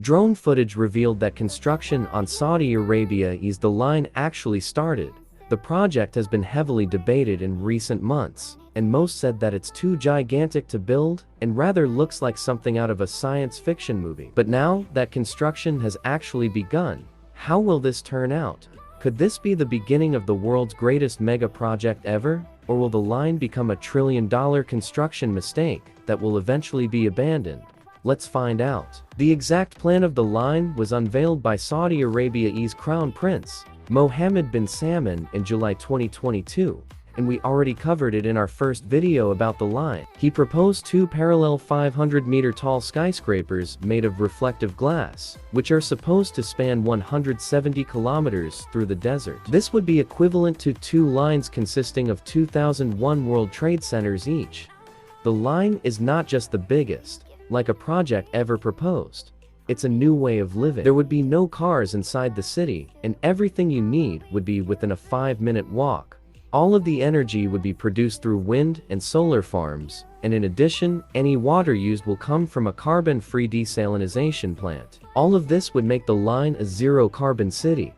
Drone footage revealed that construction on Saudi Arabia's The Line actually started. The project has been heavily debated in recent months, and most said that it's too gigantic to build and rather looks like something out of a science fiction movie. But now that construction has actually begun, how will this turn out? Could this be the beginning of the world's greatest mega project ever? Or will the line become a trillion-dollar construction mistake that will eventually be abandoned? Let's find out. The exact plan of the line was unveiled by Saudi Arabia's Crown Prince, Mohammed bin Salman, in July 2022, and we already covered it in our first video about the line. He proposed two parallel 500-meter-tall skyscrapers made of reflective glass, which are supposed to span 170 kilometers through the desert. This would be equivalent to two lines consisting of 2001 World Trade Centers each. The line is not just the biggest, like a project ever proposed. It's a new way of living. There would be no cars inside the city, and everything you need would be within a 5-minute walk. All of the energy would be produced through wind and solar farms, and in addition, any water used will come from a carbon-free desalination plant. All of this would make the line a zero-carbon city.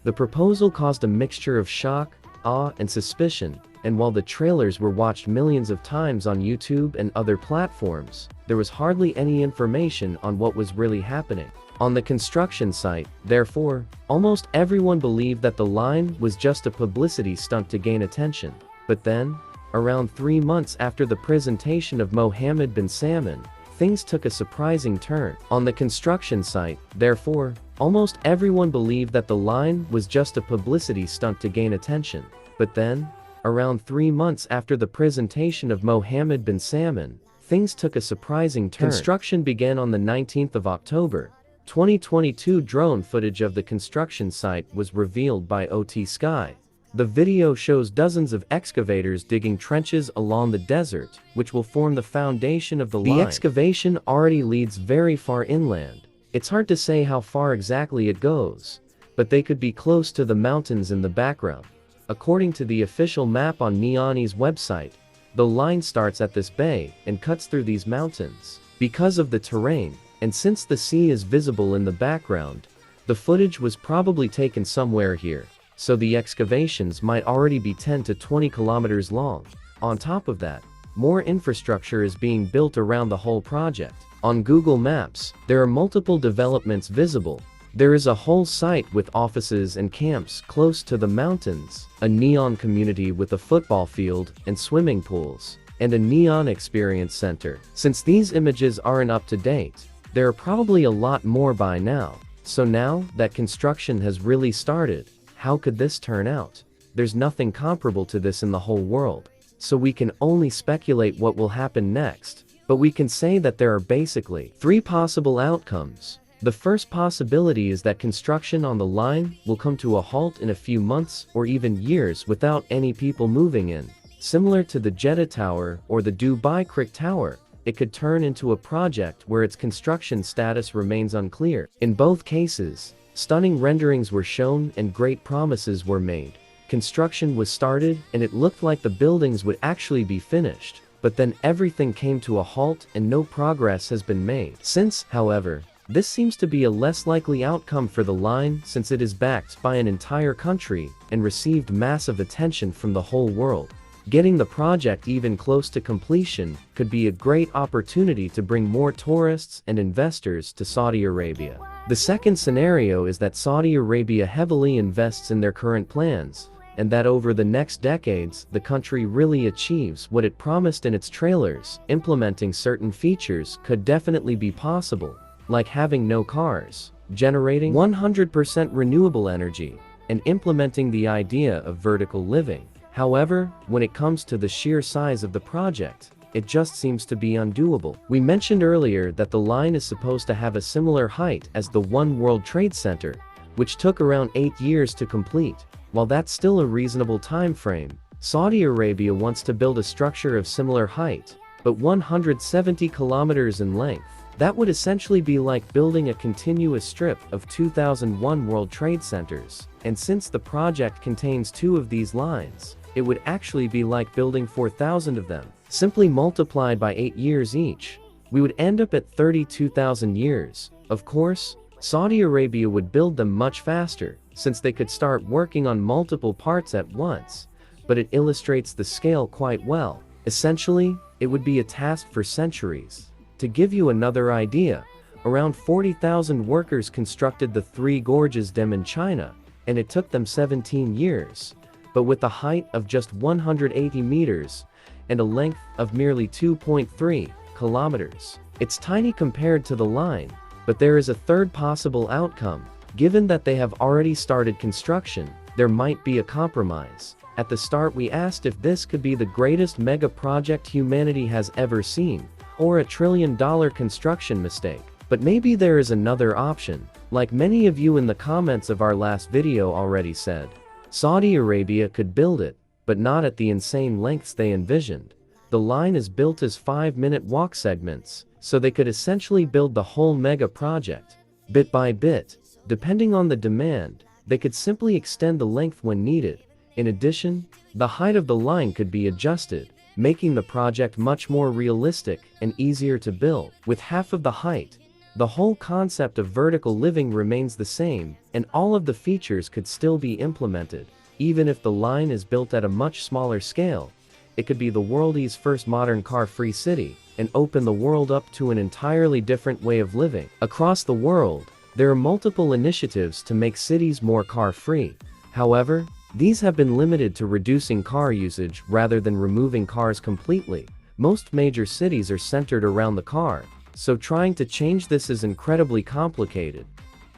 The proposal caused a mixture of shock, awe, and suspicion, and while the trailers were watched millions of times on YouTube and other platforms, there was hardly any information on what was really happening. On the construction site, therefore, almost everyone believed that the line was just a publicity stunt to gain attention. But then, around 3 months after the presentation of Mohammed bin Salman, things took a surprising turn. On the construction site, therefore, almost everyone believed that the line was just a publicity stunt to gain attention. But then, around 3 months after the presentation of Mohammed bin Salman, things took a surprising turn. Construction began on the 19th of October. 2022 drone footage of the construction site was revealed by OT Sky. The video shows dozens of excavators digging trenches along the desert, which will form the foundation of the line. The excavation already leads very far inland. It's hard to say how far exactly it goes, but they could be close to the mountains in the background. According to the official map on Neom's website, the line starts at this bay and cuts through these mountains. Because of the terrain, and since the sea is visible in the background, the footage was probably taken somewhere here, so the excavations might already be 10 to 20 kilometers long. On top of that, more infrastructure is being built around the whole project. On Google Maps, there are multiple developments visible. There is a whole site with offices and camps close to the mountains, a neon community with a football field and swimming pools, and a neon experience center. Since these images aren't up to date, there are probably a lot more by now. So now that construction has really started, how could this turn out? There's nothing comparable to this in the whole world, so we can only speculate what will happen next. But we can say that there are basically 3 possible outcomes. The first possibility is that construction on the line will come to a halt in a few months or even years without any people moving in. Similar to the Jeddah Tower or the Dubai Crick Tower, it could turn into a project where its construction status remains unclear. In both cases, stunning renderings were shown and great promises were made. Construction was started and it looked like the buildings would actually be finished, but then everything came to a halt and no progress has been made. Since, however, this seems to be a less likely outcome for the line since it is backed by an entire country and received massive attention from the whole world. Getting the project even close to completion could be a great opportunity to bring more tourists and investors to Saudi Arabia. The second scenario is that Saudi Arabia heavily invests in their current plans, and that over the next decades, the country really achieves what it promised in its trailers. Implementing certain features could definitely be possible, like having no cars, generating 100% renewable energy, and implementing the idea of vertical living. However, when it comes to the sheer size of the project, it just seems to be undoable. We mentioned earlier that the line is supposed to have a similar height as the One World Trade Center, which took around 8 years to complete. While that's still a reasonable time frame, Saudi Arabia wants to build a structure of similar height, but 170 kilometers in length. That would essentially be like building a continuous strip of 2001 World Trade Centers, and since the project contains 2 of these lines, it would actually be like building 4,000 of them. Simply multiplied by 8 years each, we would end up at 32,000 years, Of course, Saudi Arabia would build them much faster, since they could start working on multiple parts at once, but it illustrates the scale quite well. Essentially, it would be a task for centuries. To give you another idea, around 40,000 workers constructed the Three Gorges Dam in China, and it took them 17 years. But with a height of just 180 meters and a length of merely 2.3 kilometers. It's tiny compared to the line, but there is a third possible outcome. Given that they have already started construction, there might be a compromise. At the start we asked if this could be the greatest mega project humanity has ever seen, or a $1 trillion construction mistake. But maybe there is another option. Like many of you in the comments of our last video already said, Saudi Arabia could build it, but not at the insane lengths they envisioned. The line is built as 5-minute walk segments, so they could essentially build the whole mega project. Bit by bit, depending on the demand, they could simply extend the length when needed. In addition, the height of the line could be adjusted, making the project much more realistic and easier to build. With half of the height, the whole concept of vertical living remains the same, and all of the features could still be implemented. Even if the line is built at a much smaller scale, it could be the world's first modern car-free city, and open the world up to an entirely different way of living. Across the world, there are multiple initiatives to make cities more car-free. However, these have been limited to reducing car usage rather than removing cars completely. Most major cities are centered around the car, so trying to change this is incredibly complicated.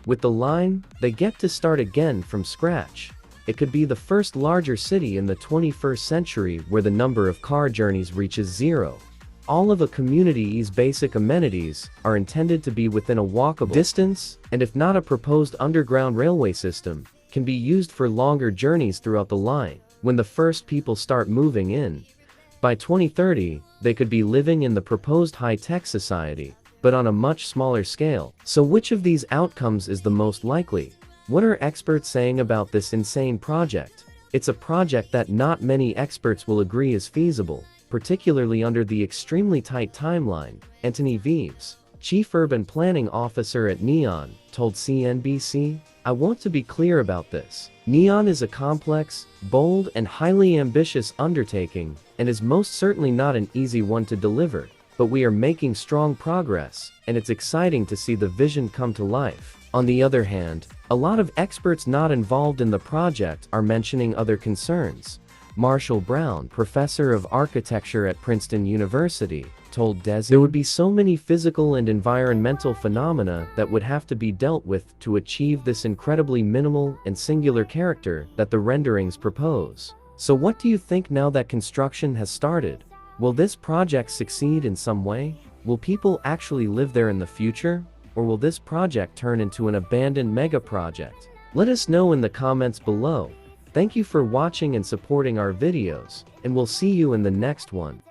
With the line, they get to start again from scratch. It could be the first larger city in the 21st century where the number of car journeys reaches zero. All of a community's basic amenities are intended to be within a walkable distance, and if not, a proposed underground railway system can be used for longer journeys throughout the line. When the first people start moving in, by 2030, they could be living in the proposed high-tech society, but on a much smaller scale. So which of these outcomes is the most likely? What are experts saying about this insane project? It's a project that not many experts will agree is feasible, particularly under the extremely tight timeline. Anthony Vives, Chief Urban Planning Officer at Neom, told CNBC, "I want to be clear about this. Neom is a complex, bold, and highly ambitious undertaking, and is most certainly not an easy one to deliver. But we are making strong progress, and it's exciting to see the vision come to life." On the other hand, a lot of experts not involved in the project are mentioning other concerns. Marshall Brown, professor of architecture at Princeton University, told Desi, "There would be so many physical and environmental phenomena that would have to be dealt with to achieve this incredibly minimal and singular character that the renderings propose." So what do you think now that construction has started? Will this project succeed in some way? Will people actually live there in the future? Or will this project turn into an abandoned mega project? Let us know in the comments below. Thank you for watching and supporting our videos, and we'll see you in the next one.